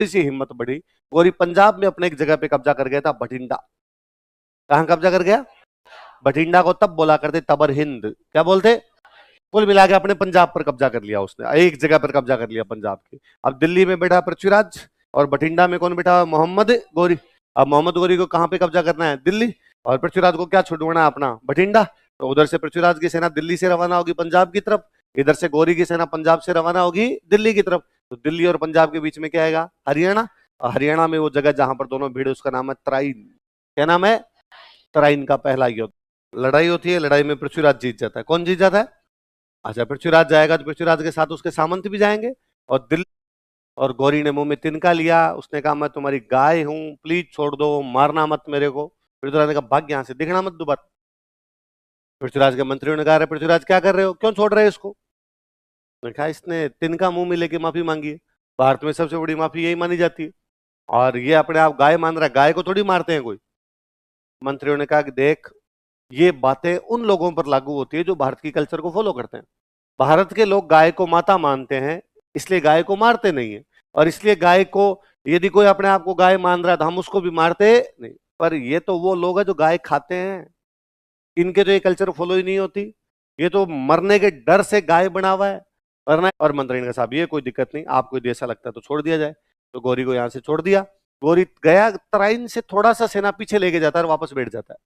सी हिम्मत बढ़ी, गौरी पंजाब में अपने एक जगह पे कब्जा कर गया था, बठिंडा। कहां कब्जा कर गया? बठिंडा को तब बोला करते तबर हिंद, क्या बोलते? कुल मिला के अपने पंजाब पर कब्जा कर लिया उसने, एक जगह पर कब्जा कर लिया पंजाब की। अब दिल्ली में बैठा पृथ्वीराज और बठिंडा में कौन बैठा? मोहम्मद गौरी। अब मोहम्मद गौरी को कहां पे कब्जा करना है? दिल्ली। और पृथ्वीराज को क्या छुड़वाना है? अपना बठिंडा। तो उधर से पृथ्वीराज की सेना दिल्ली से रवाना होगी पंजाब की तरफ, इधर से गौरी की सेना पंजाब से रवाना होगी दिल्ली की तरफ। तो दिल्ली और पंजाब के बीच में क्या आएगा? हरियाणा। और हरियाणा में वो जगह जहां पर दोनों भीड़, उसका नाम है तराइन। क्या नाम है? तराइन का पहला युद्ध। लड़ाई होती है, लड़ाई में पृथ्वीराज जीत जाता है। कौन जीत जाता है? अच्छा, पृथ्वीराज जाएगा तो पृथ्वीराज के साथ उसके सामंत भी जाएंगे। और दिल्ली, और गौरी ने मुंह में तिनका लिया, उसने कहा मैं तुम्हारी गाय हूं, प्लीज छोड़ दो, मारना मत मेरे को। पृथ्वीराज ने कहा भाग यहां से, दिखना मत दोबारा। पृथ्वीराज के मंत्रियों ने कहा अरे पृथ्वीराज क्या कर रहे हो, क्यों छोड़ रहे हो इसको? मैंने कहा इसने तिनका मुंह में लेके माफी मांगी है, भारत में सबसे बड़ी माफी यही मानी जाती है, और ये अपने आप गाय मान रहा है, गाय को थोड़ी मारते हैं कोई। मंत्रियों ने कहा कि देख, ये बातें उन लोगों पर लागू होती है जो भारत की कल्चर को फॉलो करते हैं। भारत के लोग गाय को माता मानते हैं, इसलिए गाय को मारते नहीं है। और इसलिए गाय को, यदि कोई अपने आप को गाय मान रहा है तो हम उसको भी मारते नहीं। पर ये तो वो लोग हैं जो गाय खाते हैं, इनके तो ये कल्चर फॉलो ही नहीं होती, ये तो मरने के डर से गाय बना हुआ है, वरना। और मंत्री ने कहा साहब ये कोई दिक्कत नहीं, आपको यदि ऐसा लगता है तो छोड़ दिया जाए। तो गौरी को यहां से छोड़ दिया। गौरी गया, तराइन से थोड़ा सा सेना पीछे लेके जाता है और वापस बैठ जाता है।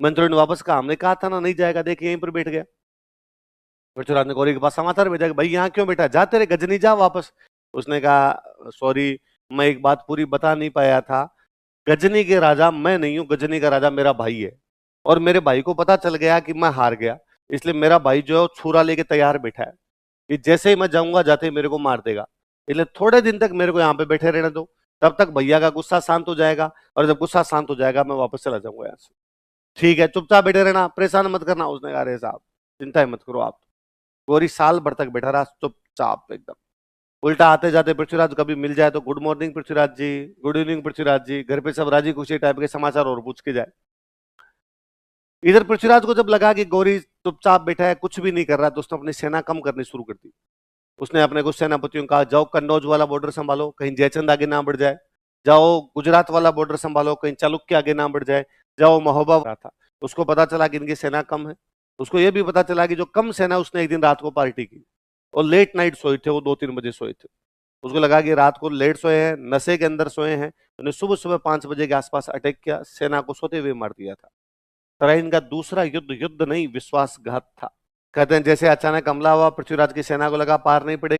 मंत्रियों ने वापस कहा हमने कहा था ना नहीं जाएगा, देखिए यहीं पर बैठ गया। पृथ्वीराज ने गौरी के पास समाचार भेजा कि भाई यहाँ क्यों बैठा, जा तेरे गजनी जा वापस। उसने कहा सॉरी, मैं एक बात पूरी बता नहीं पाया था, गजनी के राजा मैं नहीं हूं, गजनी का राजा मेरा भाई है, और मेरे भाई को पता चल गया कि मैं हार गया, इसलिए मेरा भाई जो है वो छुरा लेके तैयार बैठा है कि जैसे ही मैं जाऊंगा जाते ही मेरे को मार देगा, इसलिए थोड़े दिन तक मेरे को यहाँ पे बैठे रहने दो, तब तक भैया का गुस्सा शांत हो जाएगा, और जब गुस्सा शांत हो जाएगा मैं वापस चला जाऊंगा यहाँ से। ठीक है, चुपचाप बैठे रहना, परेशान मत करना। उसने कहा अरे साहब चिंता ही मत करो आप। गौरी साल भर तक बैठा रहा चुपचाप एकदम। उल्टा आते जाते पृथ्वीराज कभी मिल जाए तो गुड मॉर्निंग पृथ्वीराज जी, गुड इवनिंग पृथ्वीराज जी, घर पे सब राजी खुशी टाइप के समाचार और पूछ के जाए। इधर पृथ्वीराज को जब लगा कि गौरी चुपचाप बैठा है, कुछ भी नहीं कर रहा, तो उसने अपनी सेना कम करनी शुरू कर दी। उसने अपने कुछ सेनापतियों को कहा जाओ कन्नौज वाला बॉर्डर संभालो, कहीं जयचंद आगे ना बढ़ जाए। जाओ गुजरात वाला बॉर्डर संभालो, कहीं चालुक्य आगे ना बढ़ जाए। जाओ महोबा रहा था। उसको पता चला कि इनकी सेना कम है। उसको यह भी पता चला कि जो कम सेना, उसने एक दिन रात को पार्टी की और लेट नाइट सोए थे, वो 2-3 बजे सोए थे। उसको लगा कि रात को लेट सोए हैं, नशे के अंदर सोए हैं, उन्हें सुबह सुबह 5 बजे के आसपास अटैक किया, सेना को सोते हुए मार दिया था। तराइन का दूसरा युद्ध युद्ध नहीं विश्वासघात था। कहते हैं जैसे अचानक हमला हुआ, पृथ्वीराज की सेना को लगा पार नहीं पड़ेगी,